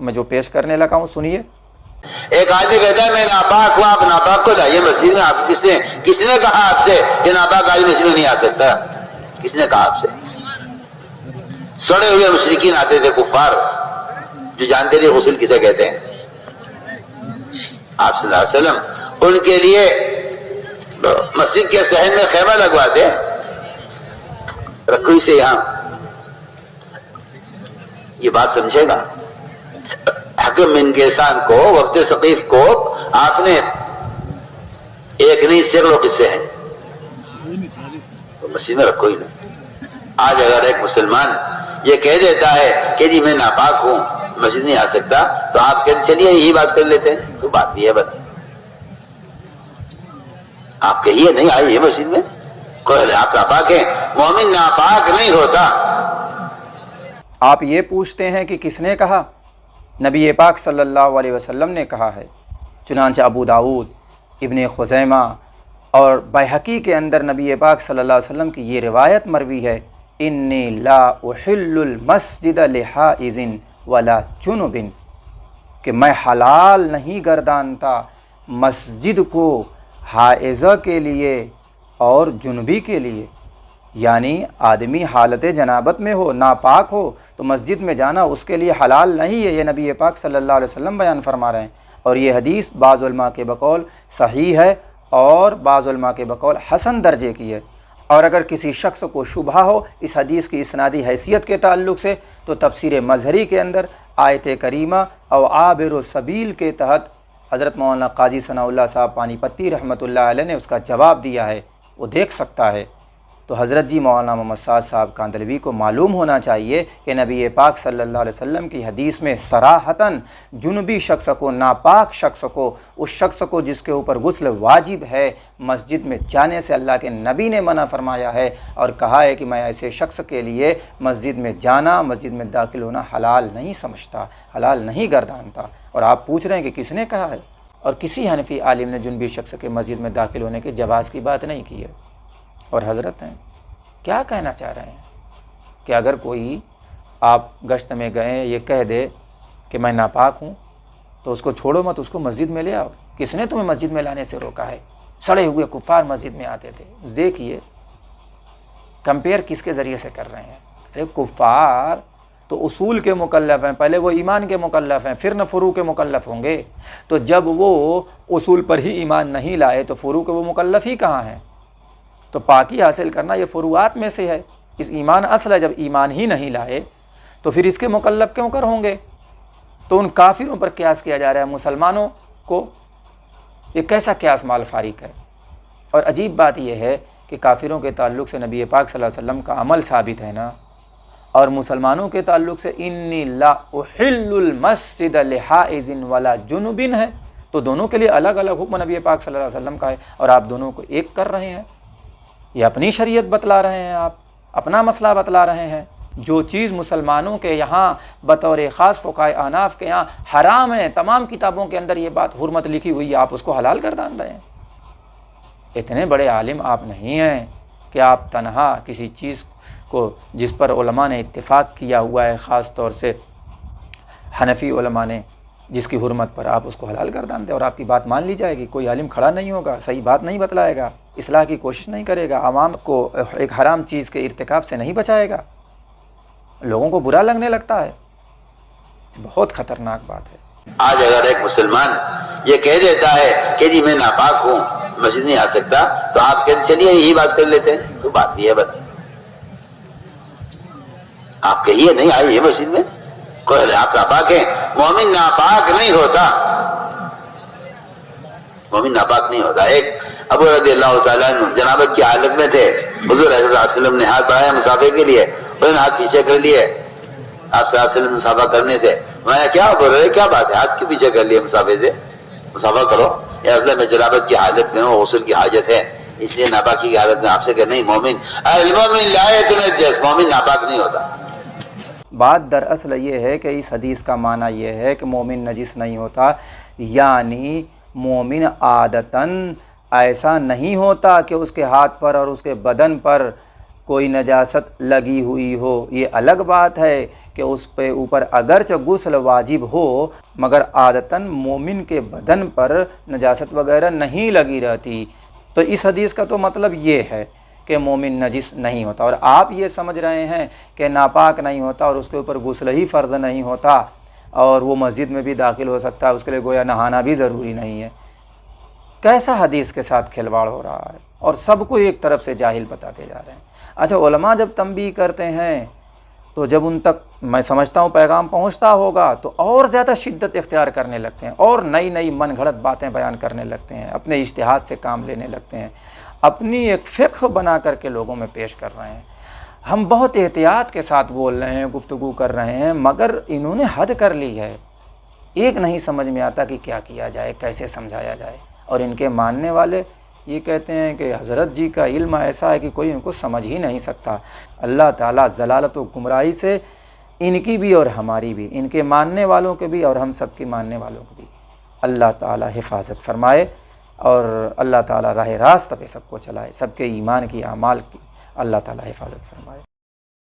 میں جو پیش کرنے لگا ہوں سنیے۔ ایک آدمی کہتا ہے میں ناپاک ہوں، آپ ناپاک کو لائیے مسجد میں۔ آپ کس نے کہا آپ سے کہ ناپاک آدمی مسجد میں نہیں آ سکتا؟ کس نے کہا آپ سے؟ سڑے ہوئے مشرکین آتے تھے، کفار جو جانتے تھے غسل کسے کہتے ہیں۔ آپ صلی اللہ علیہ وسلم ان کے لیے مسجد کے صحن میں خیمہ لگواتے، رکھوئی سے یہاں، یہ بات سمجھے گا۔ حکم بن کیسان کو وقت ثقیف کو آپ نے ایک نہیں سینکڑوں قصے ہیں، تو مسجد میں رکھو ہی نہیں۔ آج اگر ایک مسلمان یہ کہہ دیتا ہے کہ جی میں ناپاک ہوں مسجد نہیں آ سکتا، تو آپ کہتے چلیے یہی بات کر لیتے ہیں، تو بات بھی ہے بس، آپ کہیے نہیں آئیے مسجد میں، کوئی آپ ناپاک ہیں، مومن ناپاک نہیں ہوتا۔ آپ یہ پوچھتے ہیں کہ کس نے کہا؟ نبی پاک صلی اللہ علیہ وسلم نے کہا ہے۔ چنانچہ ابو داؤد، ابن خزیمہ اور بیہقی کے اندر نبی پاک صلی اللہ علیہ وسلم کی یہ روایت مروی ہے، انی لا احل المسجد لحائض ولا جنب، کہ میں حلال نہیں گردانتا مسجد کو حائضہ کے لیے اور جنبی کے لیے، یعنی آدمی حالت جنابت میں ہو، ناپاک ہو تو مسجد میں جانا اس کے لیے حلال نہیں ہے، یہ نبی پاک صلی اللہ علیہ وسلم بیان فرما رہے ہیں۔ اور یہ حدیث بعض علماء کے بقول صحیح ہے اور بعض علماء کے بقول حسن درجے کی ہے۔ اور اگر کسی شخص کو شبہ ہو اس حدیث کی اسنادی حیثیت کے تعلق سے، تو تفسیر مظہری کے اندر آیت کریمہ او عابر السبیل کے تحت حضرت مولانا قاضی ثناء اللہ صاحب پانی پتی رحمۃ اللہ علیہ نے اس کا جواب دیا ہے، وہ دیکھ سکتا ہے۔ تو حضرت جی مولانا محمد سعد صاحب کاندھلوی کو معلوم ہونا چاہیے کہ نبی پاک صلی اللہ علیہ وسلم کی حدیث میں صراحتاً جنبی شخص کو، ناپاک شخص کو، اس شخص کو جس کے اوپر غسل واجب ہے، مسجد میں جانے سے اللہ کے نبی نے منع فرمایا ہے، اور کہا ہے کہ میں ایسے شخص کے لیے مسجد میں جانا، مسجد میں داخل ہونا حلال نہیں سمجھتا، حلال نہیں گردانتا۔ اور آپ پوچھ رہے ہیں کہ کس نے کہا ہے؟ اور کسی حنفی عالم نے جنبی شخص کے مسجد میں داخل ہونے کے جواز کی بات نہیں کی ہے۔ اور حضرت ہیں کیا کہنا چاہ رہے ہیں کہ اگر کوئی آپ گشت میں گئے یہ کہہ دے کہ میں ناپاک ہوں تو اس کو چھوڑو مت، اس کو مسجد میں لے آؤ۔ کس نے تمہیں مسجد میں لانے سے روکا ہے؟ سڑے ہوئے کفار مسجد میں آتے تھے۔ دیکھیے کمپیئر کس کے ذریعے سے کر رہے ہیں۔ ارے کفار تو اصول کے مکلف ہیں، پہلے وہ ایمان کے مکلف ہیں، پھر نہ فروع کے مکلف ہوں گے۔ تو جب وہ اصول پر ہی ایمان نہیں لائے تو فروع کے وہ مکلف ہی کہاں ہیں؟ تو پاکی حاصل کرنا یہ فروعات میں سے ہے۔ اس ایمان اصل ہے، جب ایمان ہی نہیں لائے تو پھر اس کے مکلف کیوں کر ہوں گے؟ تو ان کافروں پر قیاس کیا جا رہا ہے مسلمانوں کو، یہ کیسا قیاس مال فارق ہے؟ اور عجیب بات یہ ہے کہ کافروں کے تعلق سے نبی پاک صلی اللہ علیہ وسلم کا عمل ثابت ہے نا، اور مسلمانوں کے تعلق سے انی لا احل المسجد لحائض ولا جنب ہے، تو دونوں کے لیے الگ الگ حکم نبی پاک صلی اللہ علیہ وسلم کا ہے، اور آپ دونوں کو ایک کر رہے ہیں۔ یہ اپنی شریعت بتلا رہے ہیں، آپ اپنا مسئلہ بتلا رہے ہیں۔ جو چیز مسلمانوں کے یہاں بطور خاص فقہائے احناف کے یہاں حرام ہے، تمام کتابوں کے اندر یہ بات حرمت لکھی ہوئی ہے، آپ اس کو حلال گردان رہے ہیں۔ اتنے بڑے عالم آپ نہیں ہیں کہ آپ تنہا کسی چیز کو جس پر علماء نے اتفاق کیا ہوا ہے، خاص طور سے حنفی علماء نے، جس کی حرمت پر آپ اس کو حلال گردان دیں اور آپ کی بات مان لی جائے گی۔ کوئی عالم کھڑا نہیں ہوگا، صحیح بات نہیں بتلائے گا، اصلاح کی کوشش نہیں کرے گا، عوام کو ایک حرام چیز کے ارتکاب سے نہیں بچائے گا، لوگوں کو برا لگنے لگتا ہے۔ بہت خطرناک بات ہے۔ آج اگر ایک مسلمان یہ کہہ دیتا ہے کہ جی میں ناپاک ہوں مسجد نہیں آ سکتا، تو آپ کہتے چلیے یہی بات کر لیتے ہیں، تو بات بھی ہے بس، آپ کہیے نہیں آئیے مسجد میں، کوئی آپ ناپاک ہیں، مومن ناپاک نہیں ہوتا، مومن ناپاک نہیں ہوتا۔ ایک ابو رضی اللہ تعالیٰ عنہ جنابت کی حالت میں تھے، حضور صلی اللہ علیہ وسلم نے ہاتھ بڑھایا مسافے کے لیے، انہوں نے ہاتھ پیچھے کر لیے آپ صلی اللہ علیہ وسلم مسافہ کرنے سے۔ میں کیا بول رہے، کیا بات ہے، ہاتھ کیوں پیچھے کر لیے مسافے سے، مسافہ کرو۔ یا اصل میں جنابت کی حالت میں ہوں، غسل کی حاجت ہے، اس لیے ناپاکی کی حالت میں آپ سے کہ نہیں، مومن المومن لا يتنجس، مومن ناپاک نہیں ہوتا۔ بات دراصل یہ ہے کہ اس حدیث کا معنی یہ ہے کہ مومن نجس نہیں ہوتا، یعنی مومن عادتاً ایسا نہیں ہوتا کہ اس کے ہاتھ پر اور اس کے بدن پر کوئی نجاست لگی ہوئی ہو۔ یہ الگ بات ہے کہ اس پہ اوپر اگرچہ غسل واجب ہو مگر عادتاً مومن کے بدن پر نجاست وغیرہ نہیں لگی رہتی۔ تو اس حدیث کا تو مطلب یہ ہے کہ مومن نجس نہیں ہوتا، اور آپ یہ سمجھ رہے ہیں کہ ناپاک نہیں ہوتا اور اس کے اوپر غسل ہی فرض نہیں ہوتا اور وہ مسجد میں بھی داخل ہو سکتا ہے، اس کے لیے گویا نہانا بھی ضروری نہیں ہے۔ کیسا حدیث کے ساتھ کھلواڑ ہو رہا ہے، اور سب کو ایک طرف سے جاہل بتاتے جا رہے ہیں۔ اچھا، علماء جب تنبیہ کرتے ہیں تو جب ان تک میں سمجھتا ہوں پیغام پہنچتا ہوگا تو اور زیادہ شدت اختیار کرنے لگتے ہیں اور نئی نئی من گھڑت باتیں بیان کرنے لگتے ہیں، اپنے اجتہاد سے کام لینے لگتے ہیں، اپنی ایک فقہ بنا کر کے لوگوں میں پیش کر رہے ہیں۔ ہم بہت احتیاط کے ساتھ بول رہے ہیں، گفتگو کر رہے ہیں، مگر انہوں نے حد کر لی ہے۔ ایک نہیں سمجھ میں آتا کہ کیا کیا جائے، کیسے سمجھایا جائے، اور ان کے ماننے والے یہ کہتے ہیں کہ حضرت جی کا علم ایسا ہے کہ کوئی ان کو سمجھ ہی نہیں سکتا۔ اللہ تعالیٰ ضلالت و گمراہی سے ان کی بھی اور ہماری بھی، ان کے ماننے والوں کے بھی اور ہم سب کے ماننے والوں کو بھی اللہ تعالیٰ حفاظت فرمائے، اور اللہ تعالیٰ راہ راست پہ سب کو چلائے، سب کے ایمان کی اعمال کی اللہ تعالیٰ حفاظت فرمائے۔